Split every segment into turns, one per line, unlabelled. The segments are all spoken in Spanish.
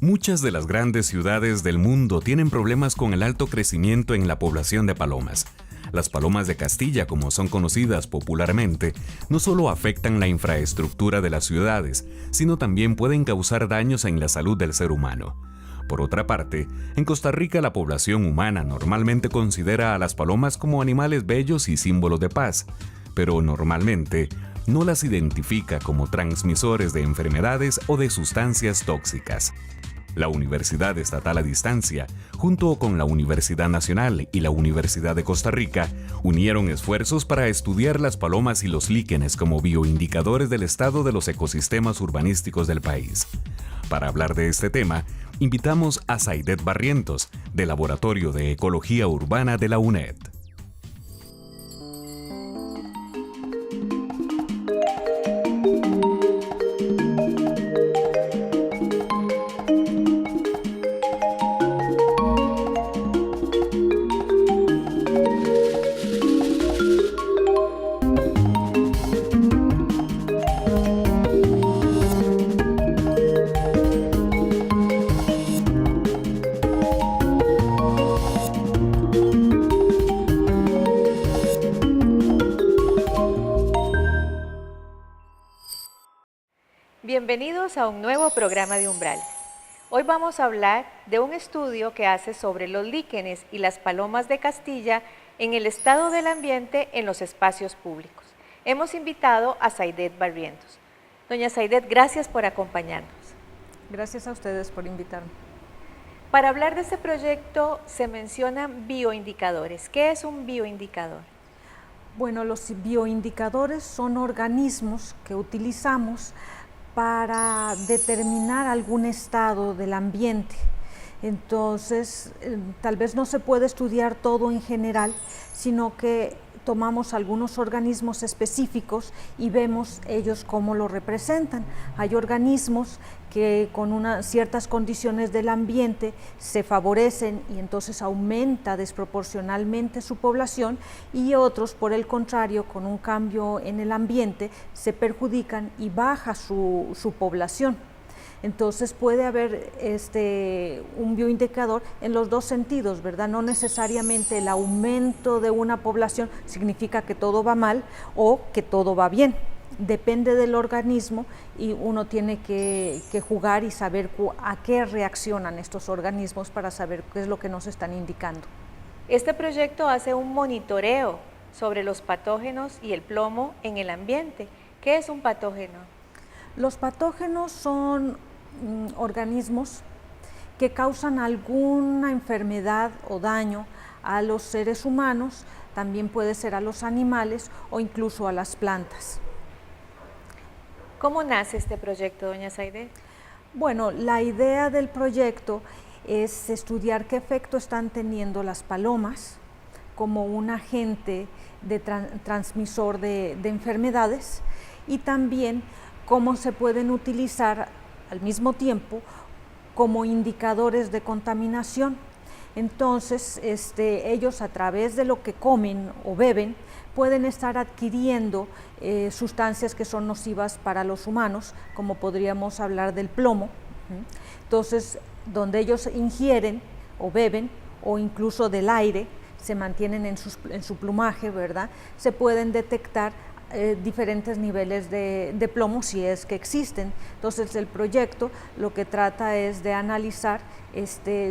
Muchas de las grandes ciudades del mundo tienen problemas con el alto crecimiento en la población de palomas. Las palomas de Castilla, como son conocidas popularmente, no solo afectan la infraestructura de las ciudades, sino también pueden causar daños en la salud del ser humano. Por otra parte, en Costa Rica la población humana normalmente considera a las palomas como animales bellos y símbolos de paz, pero normalmente no las identifica como transmisores de enfermedades o de sustancias tóxicas. La Universidad Estatal a Distancia, junto con la Universidad Nacional y la Universidad de Costa Rica, unieron esfuerzos para estudiar las palomas y los líquenes como bioindicadores del estado de los ecosistemas urbanísticos del país. Para hablar de este tema, invitamos a Zaidet Barrientos, del Laboratorio de Ecología Urbana de la UNED.
Bienvenidos a un nuevo programa de Umbral. Hoy vamos a hablar de un estudio que hace sobre los líquenes y las palomas de Castilla en el estado del ambiente en los espacios públicos. Hemos invitado a Zaidet Barrientos. Doña Zaidet, gracias por acompañarnos.
Gracias a ustedes por invitarme.
Para hablar de este proyecto se mencionan bioindicadores. ¿Qué es un bioindicador?
Bueno, los bioindicadores son organismos que utilizamos para determinar algún estado del ambiente. Entonces, tal vez no se puede estudiar todo en general, sino que tomamos algunos organismos específicos y vemos ellos cómo lo representan. Hay organismos que con ciertas condiciones del ambiente se favorecen y entonces aumenta desproporcionalmente su población, y otros, por el contrario, con un cambio en el ambiente se perjudican y baja su población. Entonces puede haber un bioindicador en los dos sentidos, ¿verdad? No necesariamente el aumento de una población significa que todo va mal o que todo va bien. Depende del organismo y uno tiene que jugar y saber a qué reaccionan estos organismos para saber qué es lo que nos están indicando.
Este proyecto hace un monitoreo sobre los patógenos y el plomo en el ambiente. ¿Qué es un patógeno?
Los patógenos son organismos que causan alguna enfermedad o daño a los seres humanos, también puede ser a los animales o incluso a las plantas.
¿Cómo nace este proyecto, doña Zaidet?
Bueno, la idea del proyecto es estudiar qué efecto están teniendo las palomas como un agente transmisor de enfermedades, y también cómo se pueden utilizar al mismo tiempo como indicadores de contaminación. Entonces, ellos a través de lo que comen o beben pueden estar adquiriendo sustancias que son nocivas para los humanos, como podríamos hablar del plomo. Entonces, donde ellos ingieren o beben, o incluso del aire, se mantienen en su plumaje, ¿verdad? Se pueden detectar diferentes niveles de plomo, si es que existen. Entonces el proyecto lo que trata es de analizar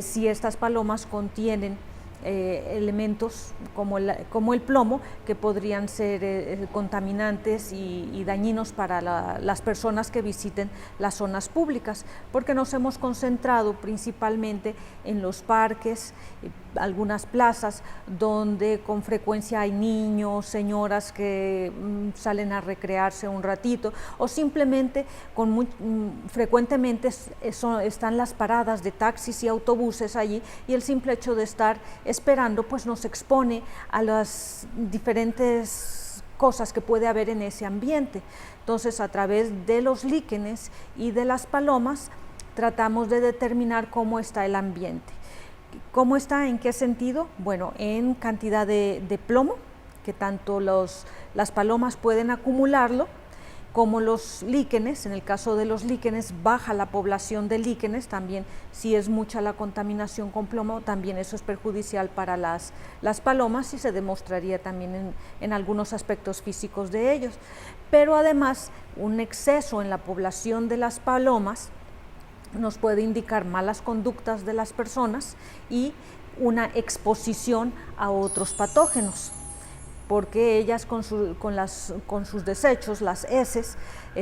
si estas palomas contienen elementos como el plomo, que podrían ser contaminantes y dañinos para las personas que visiten las zonas públicas, porque nos hemos concentrado principalmente en los parques, algunas plazas donde con frecuencia hay niños, señoras que salen a recrearse un ratito, o simplemente frecuentemente están las paradas de taxis y autobuses allí, y el simple hecho de estar esperando pues nos expone a las diferentes cosas que puede haber en ese ambiente. Entonces, a través de los líquenes y de las palomas tratamos de determinar cómo está el ambiente. ¿Cómo está? ¿En qué sentido? Bueno, en cantidad de plomo, que tanto las palomas pueden acumularlo, como los líquenes. En el caso de los líquenes, baja la población de líquenes, también si es mucha la contaminación con plomo, también eso es perjudicial para las palomas y se demostraría también en algunos aspectos físicos de ellos. Pero además, un exceso en la población de las palomas nos puede indicar malas conductas de las personas y una exposición a otros patógenos, porque ellas con sus desechos, las heces,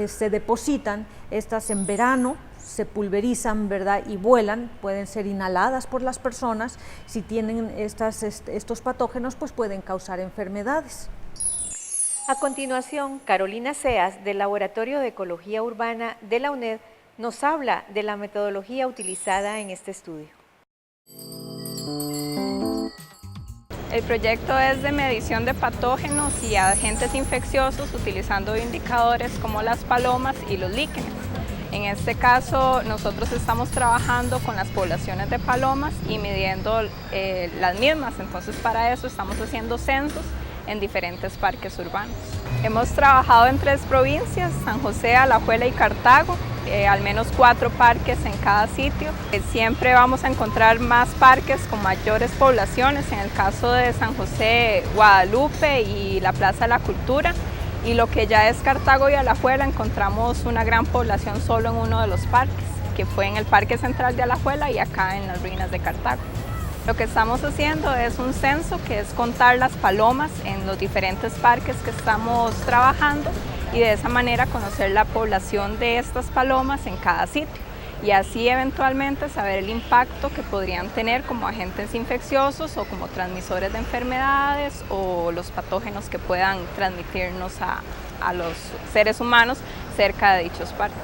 se depositan, estas en verano se pulverizan, ¿verdad? Y vuelan, pueden ser inhaladas por las personas. Si tienen estos patógenos, pues pueden causar enfermedades.
A continuación, Carolina Seas, del Laboratorio de Ecología Urbana de la UNED, nos habla de la metodología utilizada en este estudio.
El proyecto es de medición de patógenos y agentes infecciosos utilizando indicadores como las palomas y los líquenes. En este caso, nosotros estamos trabajando con las poblaciones de palomas y midiendo las mismas. Entonces, para eso estamos haciendo censos en diferentes parques urbanos. Hemos trabajado en 3 provincias, San José, Alajuela y Cartago, al menos 4 parques en cada sitio. Siempre vamos a encontrar más parques con mayores poblaciones, en el caso de San José, Guadalupe y la Plaza de la Cultura, y lo que ya es Cartago y Alajuela encontramos una gran población solo en uno de los parques, que fue en el Parque Central de Alajuela y acá en las ruinas de Cartago. Lo que estamos haciendo es un censo, que es contar las palomas en los diferentes parques que estamos trabajando y de esa manera conocer la población de estas palomas en cada sitio y así eventualmente saber el impacto que podrían tener como agentes infecciosos o como transmisores de enfermedades o los patógenos que puedan transmitirnos a los seres humanos cerca de dichos parques.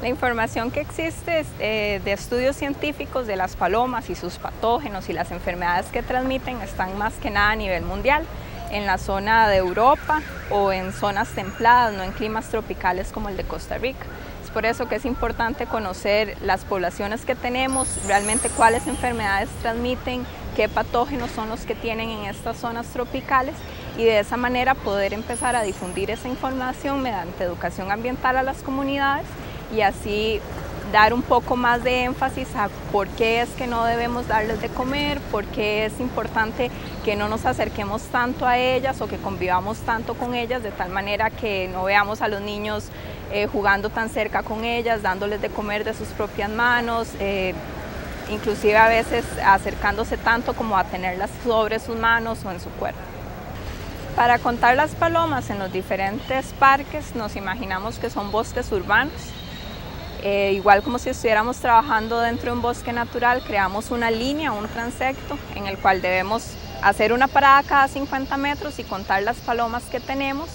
La información que existe de estudios científicos de las palomas y sus patógenos y las enfermedades que transmiten están más que nada a nivel mundial, en la zona de Europa o en zonas templadas, no en climas tropicales como el de Costa Rica. Es por eso que es importante conocer las poblaciones que tenemos, realmente cuáles enfermedades transmiten, qué patógenos son los que tienen en estas zonas tropicales y de esa manera poder empezar a difundir esa información mediante educación ambiental a las comunidades y así dar un poco más de énfasis a por qué es que no debemos darles de comer, por qué es importante que no nos acerquemos tanto a ellas o que convivamos tanto con ellas, de tal manera que no veamos a los niños jugando tan cerca con ellas, dándoles de comer de sus propias manos, inclusive a veces acercándose tanto como a tenerlas sobre sus manos o en su cuerpo. Para contar las palomas en los diferentes parques nos imaginamos que son bosques urbanos. Igual como si estuviéramos trabajando dentro de un bosque natural, creamos una línea, un transecto, en el cual debemos hacer una parada cada 50 metros y contar las palomas que tenemos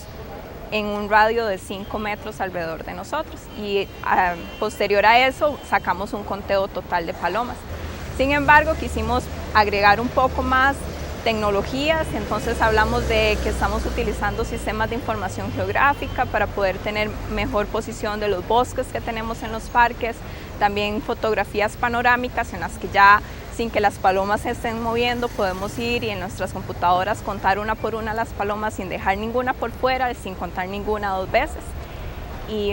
en un radio de 5 metros alrededor de nosotros. Y posterior a eso sacamos un conteo total de palomas. Sin embargo, quisimos agregar un poco más tecnologías, entonces hablamos de que estamos utilizando sistemas de información geográfica para poder tener mejor posición de los bosques que tenemos en los parques, también fotografías panorámicas en las que ya sin que las palomas se estén moviendo podemos ir y en nuestras computadoras contar una por una las palomas sin dejar ninguna por fuera, sin contar ninguna 2 veces. Y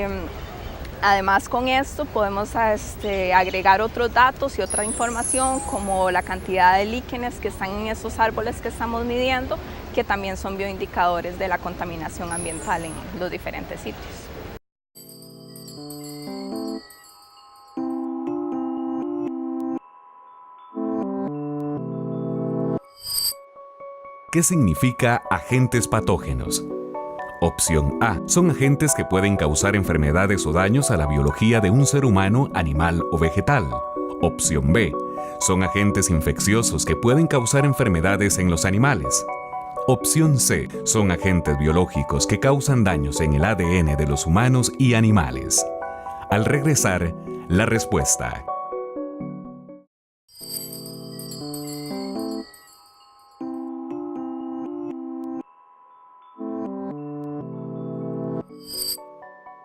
además con esto podemos agregar otros datos y otra información como la cantidad de líquenes que están en esos árboles que estamos midiendo, que también son bioindicadores de la contaminación ambiental en los diferentes sitios.
¿Qué significa agentes patógenos? Opción A. Son agentes que pueden causar enfermedades o daños a la biología de un ser humano, animal o vegetal. Opción B. Son agentes infecciosos que pueden causar enfermedades en los animales. Opción C. Son agentes biológicos que causan daños en el ADN de los humanos y animales. Al regresar, la respuesta.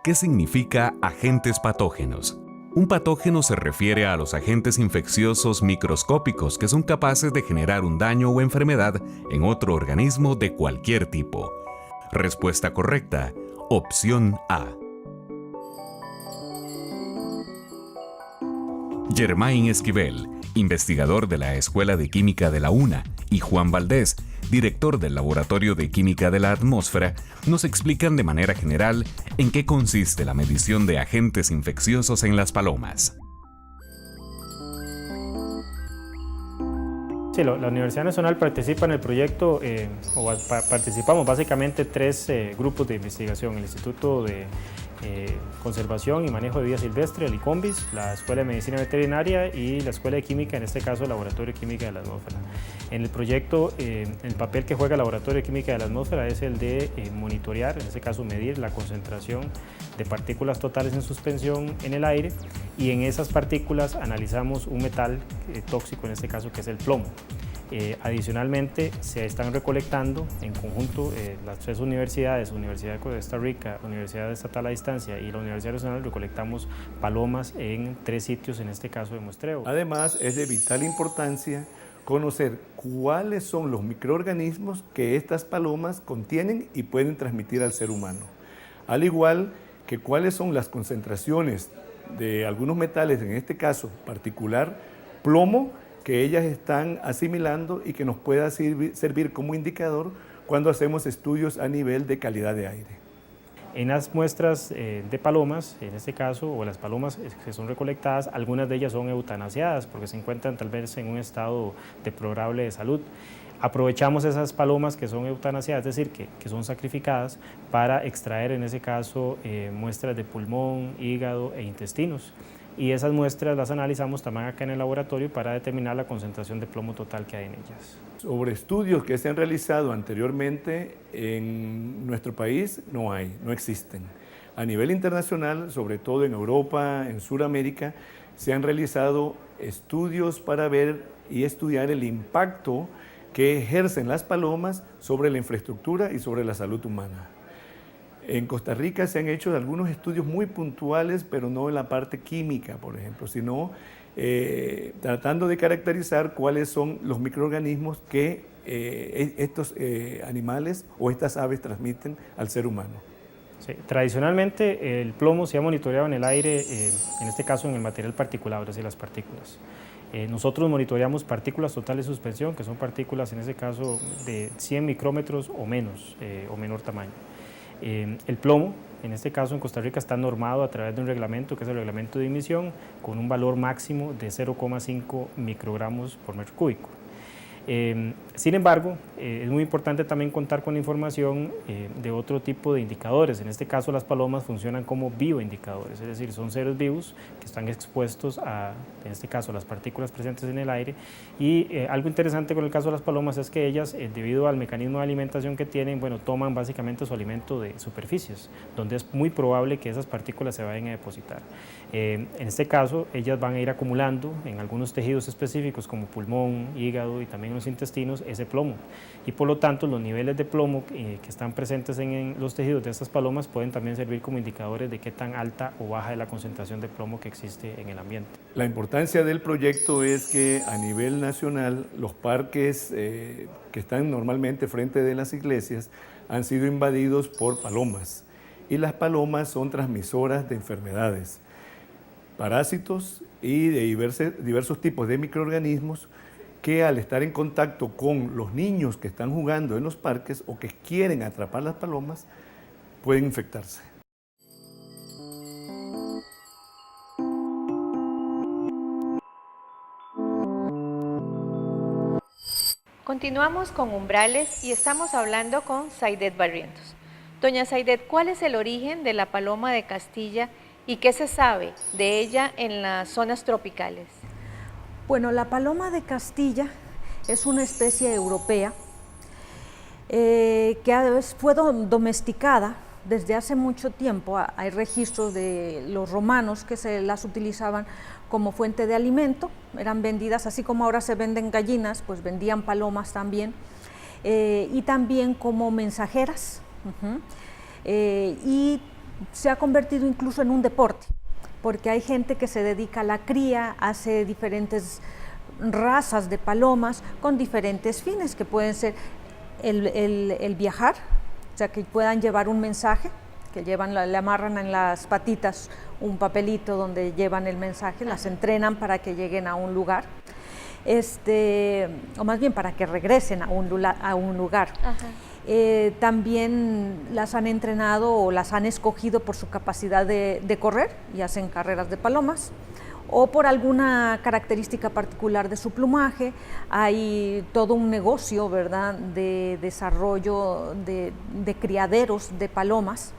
¿Qué significa agentes patógenos? Un patógeno se refiere a los agentes infecciosos microscópicos que son capaces de generar un daño o enfermedad en otro organismo de cualquier tipo. Respuesta correcta. Opción A. Germain Esquivel, investigador de la Escuela de Química de la UNA, y Juan Valdés, director del Laboratorio de Química de la Atmósfera, nos explican de manera general en qué consiste la medición de agentes infecciosos en las palomas.
Sí, la Universidad Nacional participa en el proyecto, participamos básicamente tres grupos de investigación: el Instituto de Conservación y Manejo de Vida Silvestre, el ICONVIS, la Escuela de Medicina Veterinaria y la Escuela de Química, en este caso el Laboratorio de Química de la Atmósfera. En el proyecto, el papel que juega el Laboratorio de Química de la Atmósfera es el de monitorear, en este caso medir la concentración de partículas totales en suspensión en el aire, y en esas partículas analizamos un metal tóxico, en este caso, que es el plomo. Adicionalmente, se están recolectando en conjunto las tres universidades, Universidad de Costa Rica, Universidad Estatal a Distancia y la Universidad Nacional, recolectamos palomas en 3 sitios, en este caso de muestreo.
Además, es de vital importancia conocer cuáles son los microorganismos que estas palomas contienen y pueden transmitir al ser humano, al igual que cuáles son las concentraciones de algunos metales, en este caso particular plomo, que ellas están asimilando y que nos pueda servir como indicador cuando hacemos estudios a nivel de calidad de aire.
En las muestras de palomas, en este caso, o las palomas que son recolectadas, algunas de ellas son eutanasiadas porque se encuentran tal vez en un estado deplorable de salud. Aprovechamos esas palomas que son eutanasiadas, es decir, que son sacrificadas, para extraer en ese caso muestras de pulmón, hígado e intestinos. Y esas muestras las analizamos también acá en el laboratorio para determinar la concentración de plomo total que hay en ellas.
Sobre estudios que se han realizado anteriormente en nuestro país no existen. A nivel internacional, sobre todo en Europa, en Sudamérica, se han realizado estudios para ver y estudiar el impacto que ejercen las palomas sobre la infraestructura y sobre la salud humana. En Costa Rica se han hecho algunos estudios muy puntuales, pero no en la parte química, por ejemplo, sino tratando de caracterizar cuáles son los microorganismos que estos animales o estas aves transmiten al ser humano.
Sí, tradicionalmente el plomo se ha monitoreado en el aire, en este caso en el material particulado, es decir, las partículas. Nosotros monitoreamos partículas totales de suspensión, que son partículas en ese caso de 100 micrómetros o menos, o menor tamaño. El plomo, en este caso en Costa Rica, está normado a través de un reglamento, que es el reglamento de emisión, con un valor máximo de 0,5 microgramos por metro cúbico. Sin embargo, es muy importante también contar con información de otro tipo de indicadores. En este caso, las palomas funcionan como bioindicadores, es decir, son seres vivos que están expuestos a, en este caso, las partículas presentes en el aire. Y algo interesante con el caso de las palomas es que ellas, debido al mecanismo de alimentación que tienen, bueno, toman básicamente su alimento de superficies, donde es muy probable que esas partículas se vayan a depositar. En este caso, ellas van a ir acumulando en algunos tejidos específicos como pulmón, hígado y también en los intestinos ese plomo, y por lo tanto los niveles de plomo que están presentes en los tejidos de estas palomas pueden también servir como indicadores de qué tan alta o baja es la concentración de plomo que existe en el ambiente.
La importancia del proyecto es que a nivel nacional los parques que están normalmente frente de las iglesias han sido invadidos por palomas, y las palomas son transmisoras de enfermedades, parásitos y de diversos tipos de microorganismos que, al estar en contacto con los niños que están jugando en los parques o que quieren atrapar las palomas, pueden infectarse.
Continuamos con Umbrales y estamos hablando con Saidet Barrientos. Doña Saidet, ¿cuál es el origen de la paloma de Castilla y qué se sabe de ella en las zonas tropicales?
Bueno, la paloma de Castilla es una especie europea que fue domesticada desde hace mucho tiempo. Hay registros de los romanos que se las utilizaban como fuente de alimento, eran vendidas, así como ahora se venden gallinas, pues vendían palomas también, y también como mensajeras, y se ha convertido incluso en un deporte, porque hay gente que se dedica a la cría, hace diferentes razas de palomas con diferentes fines, que pueden ser el viajar, o sea, que puedan llevar un mensaje que llevan, le amarran en las patitas un papelito donde llevan el mensaje, las entrenan para que lleguen a un lugar, o más bien para que regresen a un lugar. También las han entrenado o las han escogido por su capacidad de correr y hacen carreras de palomas, o por alguna característica particular de su plumaje. Hay todo un negocio, ¿verdad?, de desarrollo de criaderos de palomas,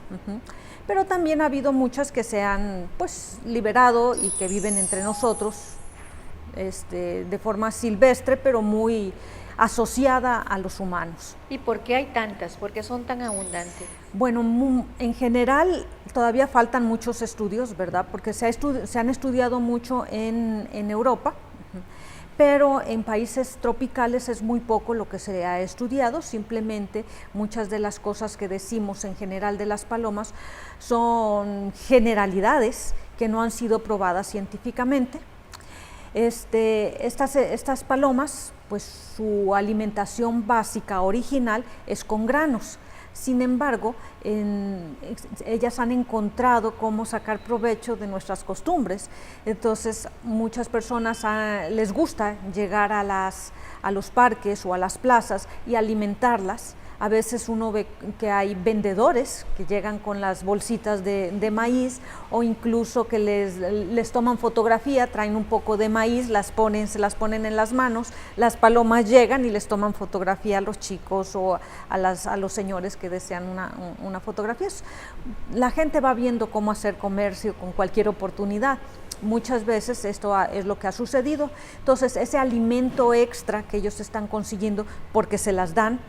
pero también ha habido muchas que se han pues liberado y que viven entre nosotros de forma silvestre, pero muy asociada a los humanos.
¿Y por qué hay tantas? ¿Por qué son tan abundantes?
Bueno, en general todavía faltan muchos estudios, ¿verdad? Porque se han estudiado mucho en Europa, pero en países tropicales es muy poco lo que se ha estudiado. Simplemente muchas de las cosas que decimos en general de las palomas son generalidades que no han sido probadas científicamente. Estas palomas, pues su alimentación básica original es con granos. Sin embargo, ellas han encontrado cómo sacar provecho de nuestras costumbres. Entonces, muchas personas les gusta llegar a los parques o a las plazas y alimentarlas. A veces uno ve que hay vendedores que llegan con las bolsitas de maíz, o incluso que les toman fotografía, traen un poco de maíz, se las ponen en las manos, las palomas llegan y les toman fotografía a los chicos o a los señores que desean una fotografía. La gente va viendo cómo hacer comercio con cualquier oportunidad. Muchas veces esto es lo que ha sucedido. Entonces, ese alimento extra que ellos están consiguiendo porque se las dan,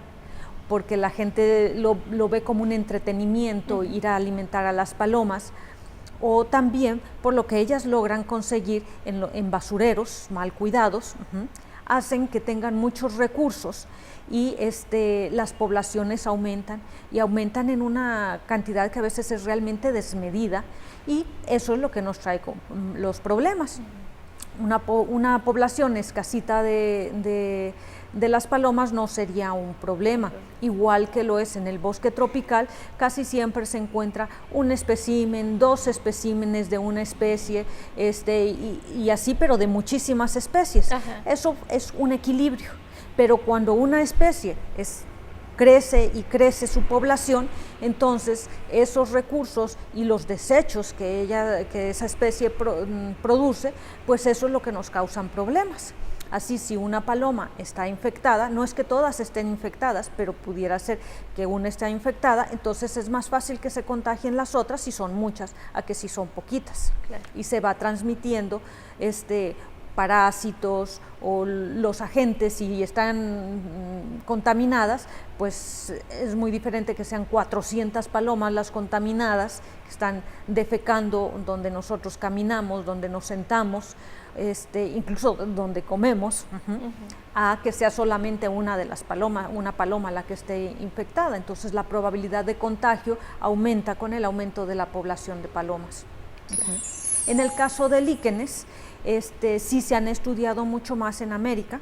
porque la gente lo ve como un entretenimiento, ir a alimentar a las palomas, o también por lo que ellas logran conseguir en basureros mal cuidados, hacen que tengan muchos recursos y las poblaciones aumentan en una cantidad que a veces es realmente desmedida, y eso es lo que nos trae los problemas. Una población escasita de las palomas no sería un problema, igual que lo es en el bosque tropical. Casi siempre se encuentra un espécimen, 2 especímenes de una especie, y así, pero de muchísimas especies. Eso es un equilibrio, pero cuando una especie crece y crece su población, entonces esos recursos y los desechos que esa especie produce, pues eso es lo que nos causan problemas. Así, si una paloma está infectada, no es que todas estén infectadas, pero pudiera ser que una esté infectada, entonces es más fácil que se contagien las otras si son muchas, a que si son poquitas. Claro. Y se va transmitiendo parásitos o los agentes, si están contaminadas, pues es muy diferente que sean 400 palomas las contaminadas, que están defecando donde nosotros caminamos, donde nos sentamos, incluso donde comemos, a que sea solamente una paloma la que esté infectada. Entonces la probabilidad de contagio aumenta con el aumento de la población de palomas. En el caso de líquenes, sí se han estudiado mucho más en América,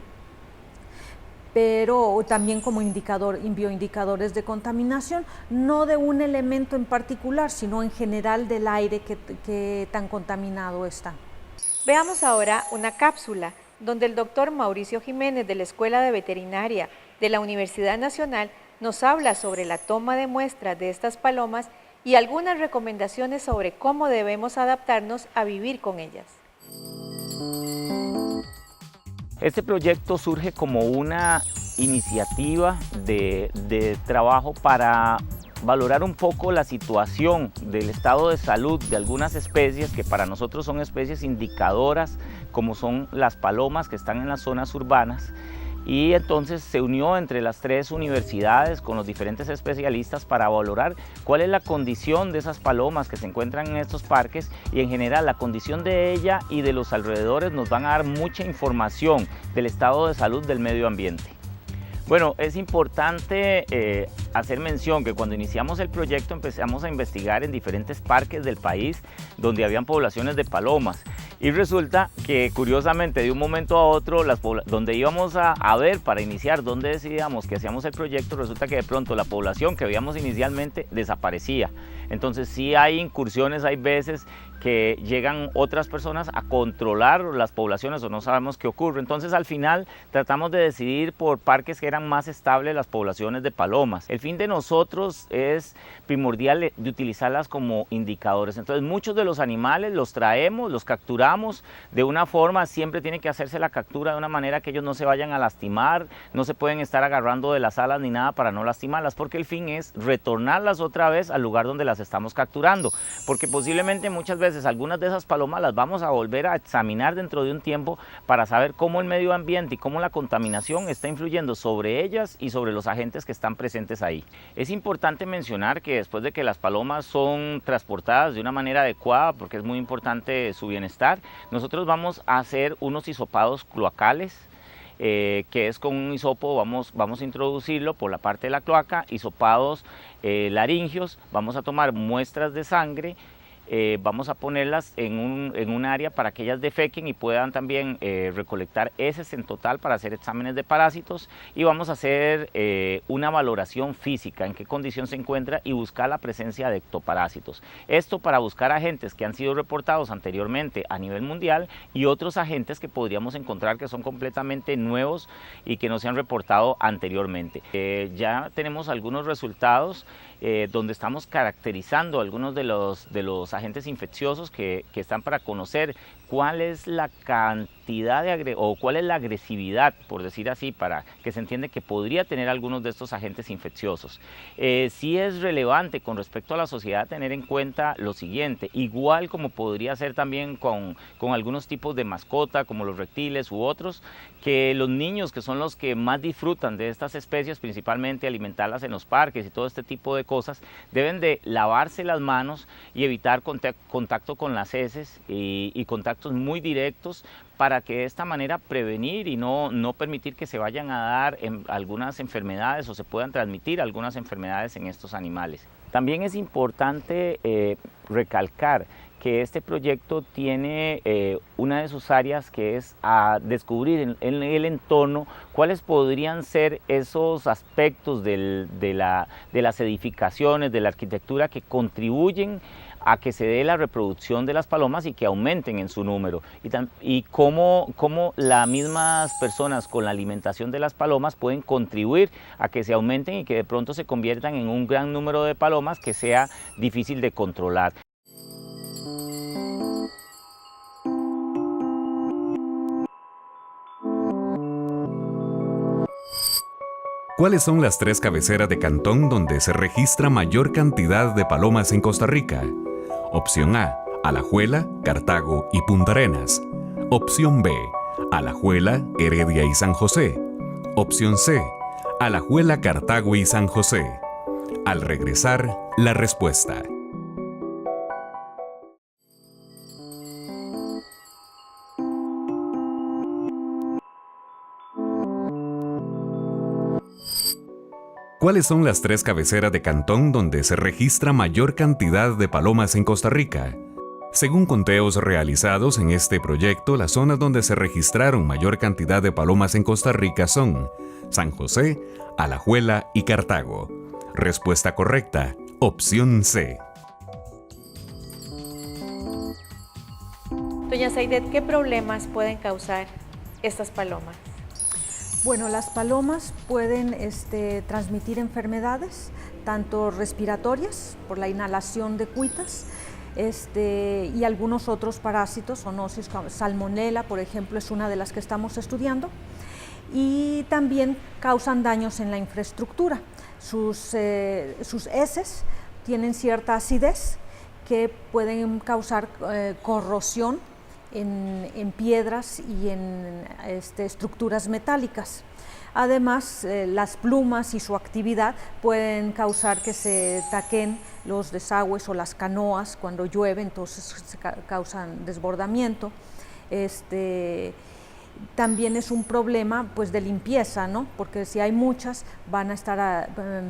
pero también como bioindicadores de contaminación, no de un elemento en particular, sino en general del aire que tan contaminado está.
Veamos ahora una cápsula donde el doctor Mauricio Jiménez, de la Escuela de Veterinaria de la Universidad Nacional, nos habla sobre la toma de muestras de estas palomas y algunas recomendaciones sobre cómo debemos adaptarnos a vivir con ellas.
Este proyecto surge como una iniciativa de trabajo para valorar un poco la situación del estado de salud de algunas especies que para nosotros son especies indicadoras, como son las palomas que están en las zonas urbanas. Y entonces se unió entre las 3 universidades con los diferentes especialistas para valorar cuál es la condición de esas palomas que se encuentran en estos parques, y en general la condición de ella y de los alrededores nos van a dar mucha información del estado de salud del medio ambiente. Bueno, es importante hacer mención que cuando iniciamos el proyecto empezamos a investigar en diferentes parques del país donde habían poblaciones de palomas, Y resulta que curiosamente de un momento a otro, donde íbamos a ver para iniciar, donde decidíamos que hacíamos el proyecto, resulta que de pronto la población que veíamos inicialmente desaparecía. Entonces sí hay incursiones, hay veces que llegan otras personas a controlar las poblaciones o no sabemos qué ocurre. Entonces al final tratamos de decidir por parques que eran más estables las poblaciones de palomas. El fin de nosotros es primordial de utilizarlas como indicadores. Entonces muchos de los animales los traemos, los capturamos de una forma, siempre tiene que hacerse la captura de una manera que ellos no se vayan a lastimar, no se pueden estar agarrando de las alas ni nada para no lastimarlas, porque el fin es retornarlas otra vez al lugar donde las estamos capturando, porque posiblemente muchas veces algunas de esas palomas las vamos a volver a examinar dentro de un tiempo para saber cómo el medio ambiente y cómo la contaminación está influyendo sobre ellas y sobre los agentes que están presentes ahí. Es importante mencionar que después de que las palomas son transportadas de una manera adecuada, porque es muy importante su bienestar, nosotros vamos a hacer unos hisopados cloacales, que es con un hisopo, vamos a introducirlo por la parte de la cloaca, hisopados laringios, vamos a tomar muestras de sangre, vamos a ponerlas en un área para que ellas defequen y puedan también recolectar heces en total para hacer exámenes de parásitos, y vamos a hacer una valoración física, en qué condición se encuentra y buscar la presencia de ectoparásitos. Esto para buscar agentes que han sido reportados anteriormente a nivel mundial y otros agentes que podríamos encontrar que son completamente nuevos y que no se han reportado anteriormente. Ya tenemos algunos resultados donde estamos caracterizando algunos de los agentes infecciosos que están para conocer cuál es la cantidad o cuál es la agresividad, por decir así, para que se entienda que podría tener algunos de estos agentes infecciosos. Sí es relevante con respecto a la sociedad tener en cuenta lo siguiente, igual como podría ser también con algunos tipos de mascota, como los reptiles u otros, que los niños, que son los que más disfrutan de estas especies, principalmente alimentarlas en los parques y todo este tipo de cosas, deben de lavarse las manos y evitar contacto con las heces y contactos muy directos, para que de esta manera prevenir y no permitir que se vayan a dar algunas enfermedades o se puedan transmitir algunas enfermedades en estos animales. También es importante recalcar que este proyecto tiene una de sus áreas que es a descubrir en el entorno cuáles podrían ser esos aspectos de las edificaciones, de la arquitectura que contribuyen a que se dé la reproducción de las palomas y que aumenten en su número, y cómo las mismas personas con la alimentación de las palomas pueden contribuir a que se aumenten y que de pronto se conviertan en un gran número de palomas que sea difícil de controlar.
¿Cuáles son las 3 cabeceras de cantón donde se registra mayor cantidad de palomas en Costa Rica? Opción A, Alajuela, Cartago y Punta Arenas. Opción B, Alajuela, Heredia y San José. Opción C, Alajuela, Cartago y San José. Al regresar, la respuesta. ¿Cuáles son las 3 cabeceras de cantón donde se registra mayor cantidad de palomas en Costa Rica? Según conteos realizados en este proyecto, las zonas donde se registraron mayor cantidad de palomas en Costa Rica son San José, Alajuela y Cartago. Respuesta correcta, opción C.
Doña Saidet, ¿qué problemas pueden causar estas palomas?
Bueno, las palomas pueden transmitir enfermedades, tanto respiratorias, por la inhalación de cuitas, y algunos otros parásitos, zoonosis, salmonela, por ejemplo, es una de las que estamos estudiando, y también causan daños en la infraestructura. Sus heces tienen cierta acidez que pueden causar corrosión en piedras y en estructuras metálicas. Además, las plumas y su actividad pueden causar que se taquen los desagües o las canoas cuando llueve, entonces se causan desbordamiento. También es un problema pues de limpieza, ¿no? Porque si hay muchas van a estar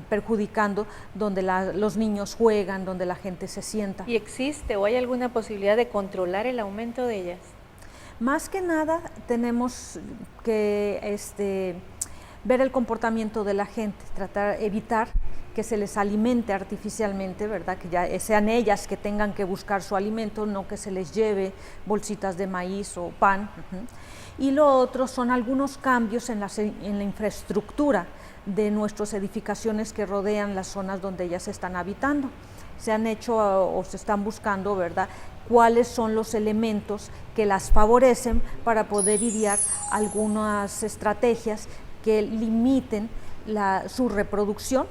perjudicando donde los niños juegan, donde la gente se sienta.
¿Y existe o hay alguna posibilidad de controlar el aumento de ellas?
Más que nada tenemos que ver el comportamiento de la gente, evitar que se les alimente artificialmente, ¿verdad? Que ya sean ellas que tengan que buscar su alimento, no que se les lleve bolsitas de maíz o pan. Y lo otro son algunos cambios en la infraestructura de nuestras edificaciones que rodean las zonas donde ellas están habitando. Se han hecho o se están buscando, ¿verdad?, cuáles son los elementos que las favorecen para poder idear algunas estrategias que limiten su reproducción,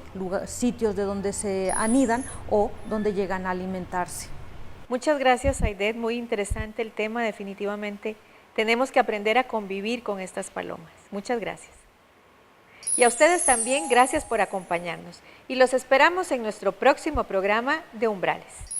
sitios de donde se anidan o donde llegan a alimentarse.
Muchas gracias, Aidet, muy interesante el tema, definitivamente tenemos que aprender a convivir con estas palomas. Muchas gracias. Y a ustedes también, gracias por acompañarnos y los esperamos en nuestro próximo programa de Umbrales.